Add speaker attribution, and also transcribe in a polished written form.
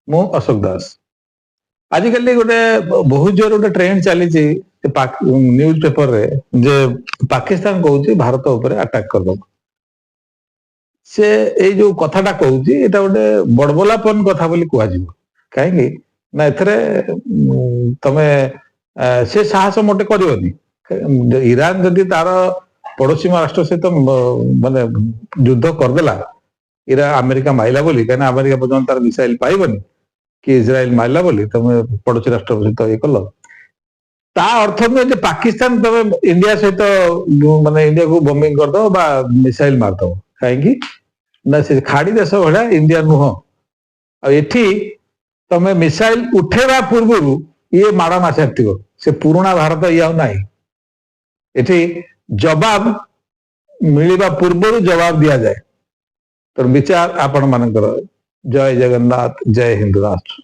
Speaker 1: मु अशोक दास आजिकल गोटे बहुत जोर गोटे ट्रेंड चली न्यूज पेपर रे जे पाकिस्तान कहूँ भारत उपर अटैक कर दो से ए जो कथाटा कहूँ एटा गोटे बड़बलापन कथा बोली कह कहीं ना एथरे तमे से साहस मोटे करनी ईरान जदि तार पड़ोशी राष्ट्र सहित माने युद्ध करदेला इरा अमेरिका माइला बोली कहीं अमेरिका पर्यटन तार मिसाइल पाइबनी कि इज्राइल माइला बोली तुम पड़ोशी राष्ट्र सहित ये कल ता अर्थ नुहे पाकिस्तान तुम इंडिया सहित माने इंडिया को बॉम्बिंग करदो बा मिसाइल मारदो कहीं ना से खाड़ी देश भाया इंडिया नुह एठी तमे मिसाइल उठेवा पूर्व ये माड़ मासार से पुराणा भारत ये ना एठी जवाब मिलवा पूर्व जवाब दि जाए तो विचार आपण मानकर जय जगन्नाथ जय हिंद राष्ट्र।